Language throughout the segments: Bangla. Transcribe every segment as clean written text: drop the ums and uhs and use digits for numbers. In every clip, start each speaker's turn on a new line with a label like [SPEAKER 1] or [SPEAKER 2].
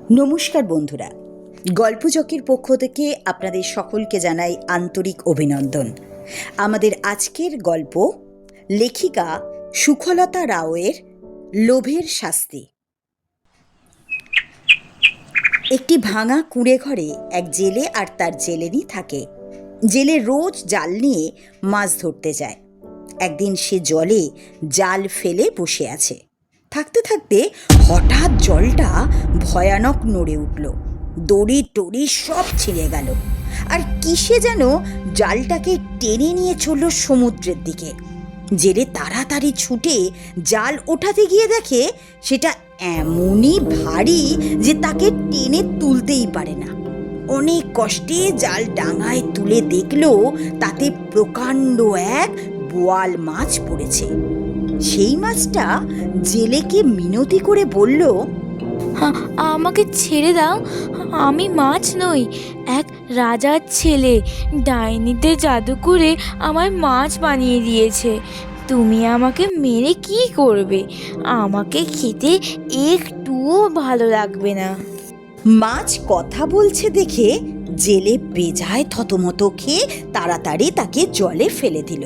[SPEAKER 1] নমস্কার বন্ধুরা, গল্পচক্রের পক্ষ থেকে আপনাদের সকলকে জানাই আন্তরিক অভিনন্দন। আমাদের আজকের গল্প লেখিকা সুখলতা রাওয়ের লোভের শাস্তি। একটি ভাঙা কুঁড়ে ঘরে এক জেলে আর তার জেলেনি থাকে। জেলে রোজ জাল নিয়ে মাছ ধরতে যায়। একদিন সে জলে জাল ফেলে বসে আছে। থাকতে থাকতে হঠাৎ জলটা ভয়ানক নড়ে উঠল। দড়ি টড়ি সব ছিঁড়ে গেল, আর কিসে যেন জালটাকে টেনে নিয়ে চলল সমুদ্রের দিকে। জেলে তাড়াতাড়ি ছুটে জাল ওঠাতে গিয়ে দেখে সেটা এমনই ভারী যে তাকে টেনে তুলতেই পারে না। অনেক কষ্টে জাল ডাঙায় তুলে দেখল তাতে প্রকাণ্ড এক বোয়াল মাছ পড়েছে। সেই মাছটা জেলেকে মিনতি করে বলল,
[SPEAKER 2] আমাকে ছেড়ে দাও, আমি মাছ নই, এক রাজার ছেলে। ডাইনিতে জাদু করে আমায় মাছ বানিয়ে দিয়েছে। তুমি আমাকে মেরে কি করবে? আমাকে খেতে একটুও ভালো লাগবে না।
[SPEAKER 1] মাছ কথা বলছে দেখে জেলে বেজায় থতমত খেয়ে তাড়াতাড়ি তাকে জলে ফেলে দিল।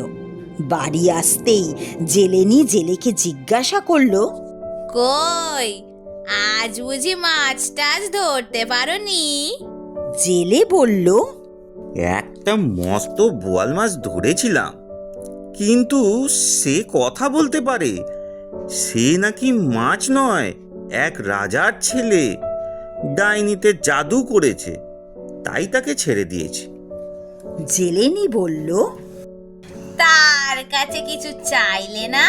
[SPEAKER 1] বাড়ি আসতেই জেলেনি জেলেকে জিজ্ঞাসা করল,
[SPEAKER 3] কই, আজ বুঝি মাছ টাছ ধরতে পারোনি?
[SPEAKER 1] জেলে বলল,
[SPEAKER 4] একটা মস্ত বোয়াল মাছ ধরেছিলাম, কিন্তু সে কথা বলতে পারে। সে নাকি মাছ নয়, এক রাজার ছেলে। ডাইনিতে জাদু করেছে, তাই তাকে ছেড়ে দিয়েছি।
[SPEAKER 1] জেলেনি বলল,
[SPEAKER 3] তার কাছে কিছু চাইলে না?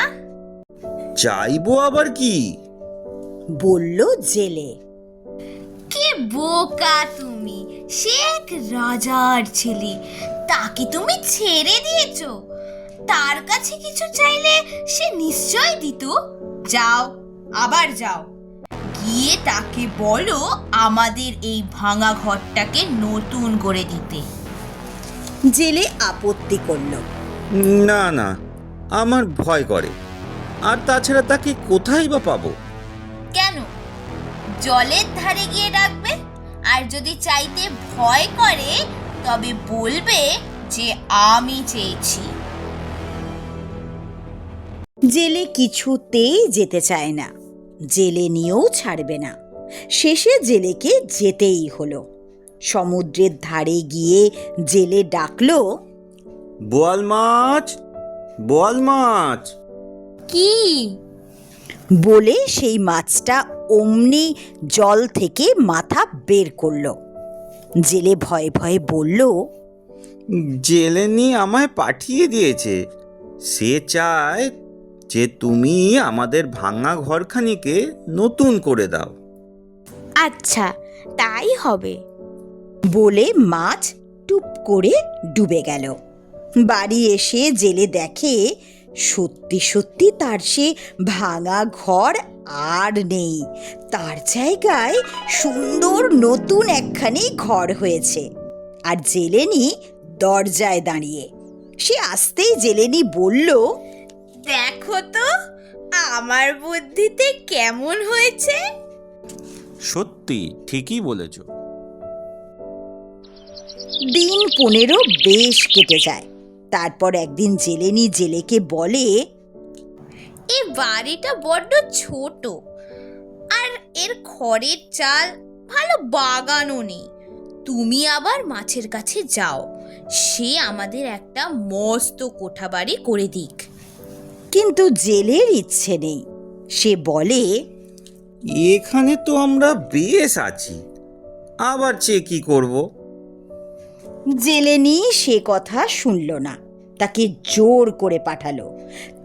[SPEAKER 4] চাইবো আবার কি?
[SPEAKER 1] বলল জেলে।
[SPEAKER 3] কি বোকা তুমি! সে এক রাজার ছেলে, তাকে তুমি ছেড়ে দিয়েছো। তার কাছে কিছু চাইলে সে নিশ্চয় দিত। যাও, আবার যাও, গিয়ে তাকে বলো আমাদের এই ভাঙা ঘরটাকে নতুন করে দিতে।
[SPEAKER 1] জেলে আপত্তি করল,
[SPEAKER 4] না না, আমার ভয় করে। আর তাছাড়া তাকে কোথায় বা পাবো?
[SPEAKER 3] কেন? জলের ধারে গিয়ে ডাকবে। আর যদি চাইতে ভয় করে তবে বলবে যে আমি চেয়েছি।
[SPEAKER 1] জেলে কিছুতেই যেতে চায় না, জেলে নিয়েও ছাড়বে না। শেষে জেলেকে যেতেই হলো। সমুদ্রের ধারে গিয়ে জেলে ডাকলো,
[SPEAKER 4] বোয়াল মাছ, বোয়াল মাছ।
[SPEAKER 2] কি?
[SPEAKER 1] বলে সেই মাছটা অমনি জল থেকে মাথা বের করলো। জেলে ভয়ে ভয়ে বলল,
[SPEAKER 4] জেলেনি আমায় পাঠিয়ে দিয়েছে। সে চায় যে তুমি আমাদের ভাঙা ঘরখানিকে নতুন করে দাও।
[SPEAKER 2] আচ্ছা, তাই হবে।
[SPEAKER 1] বলে মাছ টুপ করে ডুবে গেল। বাড়ি এসে জেলে দেখে সত্যি সত্যি তার সে ভাঙা ঘর আর নেই। তার জায়গায় সুন্দর নতুন একখানি ঘর হয়েছে। আর জেলেনি দরজায় দাঁড়িয়ে। সে আসতেই জেলেনি বলল,
[SPEAKER 3] দেখো তো আমার বুদ্ধিতে কেমন হয়েছে।
[SPEAKER 4] সত্যি ঠিকই বলেছ।
[SPEAKER 1] দিন 15 বেশ কেটে যায়। তারপর একদিন জেলেনি জেলেকে বলে,
[SPEAKER 3] এই বাড়িটা বড্ড ছোট, আর এর খড়ের চাল, ভালো বাগানও নেই। তুমি আবার মাছের কাছে যাও, সে আমাদের একটা মস্ত কোঠা বাড়ি করে দিক।
[SPEAKER 1] কিন্তু জেলের ইচ্ছে নেই। সে বলে,
[SPEAKER 4] এখানে তো আমরা বেশ আছি, আবার চেয়ে কি করব?
[SPEAKER 1] জেলেনি সে কথা শুনল না, তাকে জোর করে পাঠালো।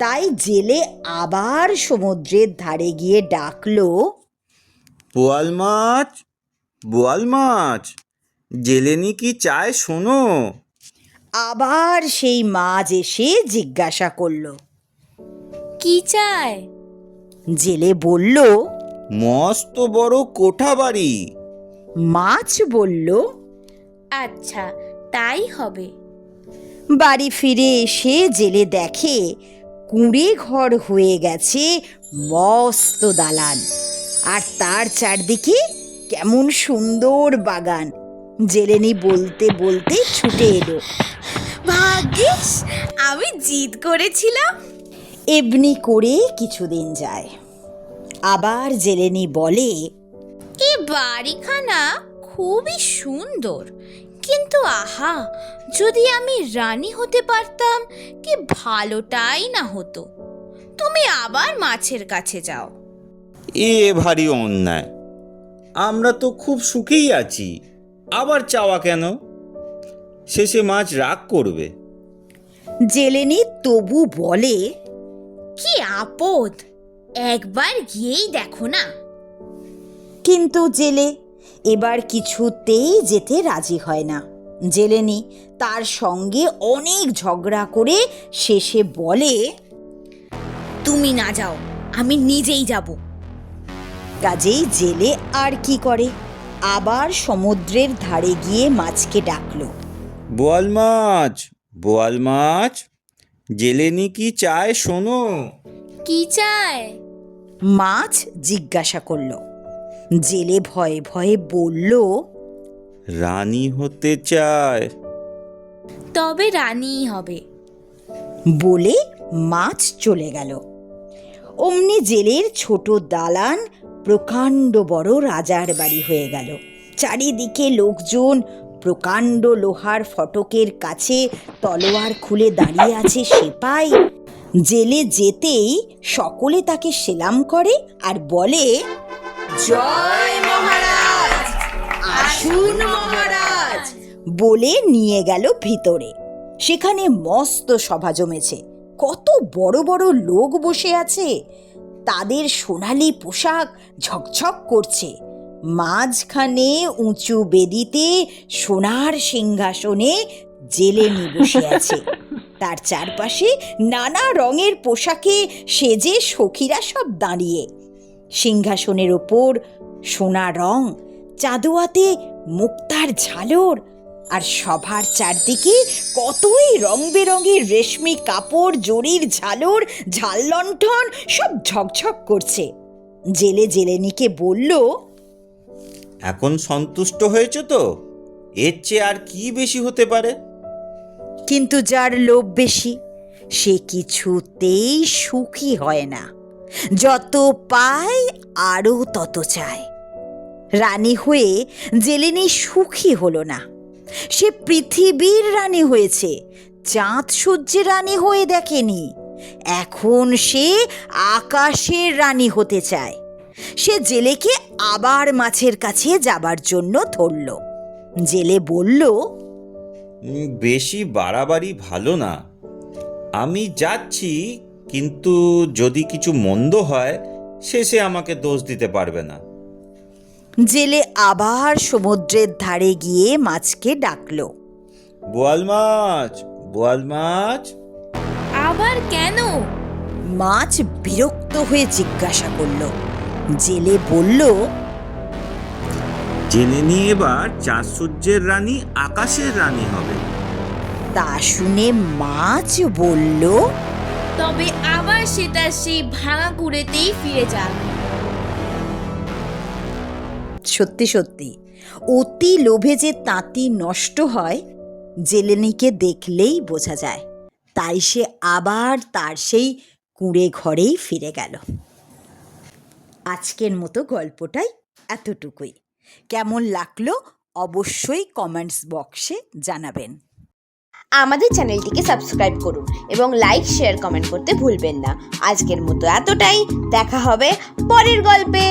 [SPEAKER 1] তাই জেলে আবার সমুদ্রের ধারে গিয়ে ডাকলো,
[SPEAKER 4] বোয়াল মাছ, বোয়াল মাছ। জেলেনি কি চায় শোনো।
[SPEAKER 1] আবার সেই মাছ এসে জিজ্ঞাসা করলো।
[SPEAKER 2] কি চায়?
[SPEAKER 1] জেলে বলল,
[SPEAKER 4] মস্ত বড় কোঠা বাড়ি।
[SPEAKER 1] মাছ বলল,
[SPEAKER 2] আচ্ছা, তাই হবে।
[SPEAKER 1] বাড়ি ফিরে এসে জেলে দেখে কুঁড়ে ঘর হয়ে গেছে মস্ত দালান, আর তার চারদিকে কেমন সুন্দর বাগান। জেলেনি বলতে বলতে ছুটে এলো।
[SPEAKER 3] ভাগ্যিস আমি জিদ করেছিলাম।
[SPEAKER 1] এমনি করে কিছুদিন যায়। আবার জেলেনি বলে,
[SPEAKER 3] এই বাড়িখানা খুবই সুন্দর, কিন্তু আহা, যদি আমি রানী হতে পারতাম কি ভালোটাই না হতো। তুমি আবার মাছের কাছে যাও।
[SPEAKER 4] এ ভারী অন্যায়। আমরা তো খুব সুখেই আছি, আবার চাওয়া কেন? শেষে মাছ রাগ করবে।
[SPEAKER 1] জেলেনি তবু বলে,
[SPEAKER 3] কি আপদ, একবার গিয়েই দেখো না।
[SPEAKER 1] কিন্তু জেলে এবার কিছুতেই যেতে রাজি হয় না। জেলেনি তার সঙ্গে অনেক ঝগড়া করে শেষে বলে,
[SPEAKER 3] তুমি না যাও, আমি নিজেই যাব।
[SPEAKER 1] কাজেই জেলে আর কি করে, আবার সমুদ্রের ধারে গিয়ে মাছকে ডাকলো।
[SPEAKER 4] বোয়াল মাছ, বোয়াল মাছ, জেলেনি কি চায় শোনো।
[SPEAKER 3] কি চায়?
[SPEAKER 1] মাছ জিজ্ঞাসা করলো। জেলে ভয়ে ভয়ে বলল,
[SPEAKER 4] রানী হতে চায়।
[SPEAKER 3] তবে রানীই হবে।
[SPEAKER 1] বলে মাছ চলে গেল। অমনি জেলের ছোট দালান প্রকাণ্ড বড় রাজার বাড়ি হয়ে গেল। চারিদিকে লোকজন প্রকাণ্ড লোহার ফটকের কাছে তলোয়ার খুলে দাঁড়িয়ে আছে সেপাই। জেলে যেতেই সকলে তাকে সেলাম করে আর বলে, জয় মহারাজ, আসুন মহারাজ, বলে নিয়ে গেল ভিতরে। সেখানে মস্ত সভা জমেছে। কত বড় বড় লোক বসে আছে, তাদের সোনালি পোশাক ঝকঝক করছে। মাঝখানে উঁচু বেদিতে সোনার সিংহাসনে জেলেনি বসে আছে। তার চারপাশে নানা রঙের পোশাকে সেজে সখীরা সব দাঁড়িয়ে। সিংহাসনের ওপর সোনা রং, চাঁদোয়াতে মুক্তার ঝালর, আর সভার চারদিকে কতই রং বেরঙের রেশমি কাপড়, জরির ঝালর, ঝাল লণ্ঠন সব ঝকঝক করছে। জেলে জেলেনিকে বলল,
[SPEAKER 4] এখন সন্তুষ্ট হয়েছে তো? এর চেয়ে আর কি বেশি হতে পারে?
[SPEAKER 1] কিন্তু যার লোভ বেশি সে কিছুতেই সুখী হয় না। যত পায় আরও তত চায়। রানী হয়ে জেলেনি সুখী হলো না। সে পৃথিবীর রানী হয়েছে, চাঁদ সূর্যের রানী হয়ে দেখেনি। এখন সে আকাশের রানী হতে চায়। সে জেলেকে আবার মাছের কাছে যাবার জন্য ধরল। জেলে বলল,
[SPEAKER 4] বেশি বাড়াবাড়ি ভালো না। আমি যাচ্ছি, কিন্তু যদি কিছু মন্দ হয় শেষে আমাকে দোষ দিতে পারবে না।
[SPEAKER 1] জেলে আবার সমুদ্রের ধারে গিয়ে মাছকে ডাকলো।
[SPEAKER 4] বোয়াল মাছ, বোয়াল মাছ।
[SPEAKER 3] আবার কেন?
[SPEAKER 1] মাছ বিরক্ত হয়ে জিজ্ঞাসা করলো। জেলে বলল,
[SPEAKER 4] জেলেনি এবার চাঁদ সূর্যের রানী আকাশের রানী হবে।
[SPEAKER 1] তা শুনে মাছ বলল,
[SPEAKER 3] তবে আবার সেটা সেই ভাঙা কুড়েতেই ফিরে যাক।
[SPEAKER 1] সত্যি সত্যি অতি লোভে যে তাঁতি নষ্ট হয় জেলেনিকে দেখলেই বোঝা যায়। তাই সে আবার তার সেই কুঁড়ে ঘরেই ফিরে গেল। আজকের মতো গল্পটাই এতটুকুই। কেমন লাগলো অবশ্যই কমেন্টস বক্সে জানাবেন।
[SPEAKER 5] আমাদের চ্যানেলটিকে সাবস্ক্রাইব করুন এবং লাইক, শেয়ার, কমেন্ট করতে ভুলবেন না। আজকের মতো এতটাই। দেখা হবে পরের গল্পে।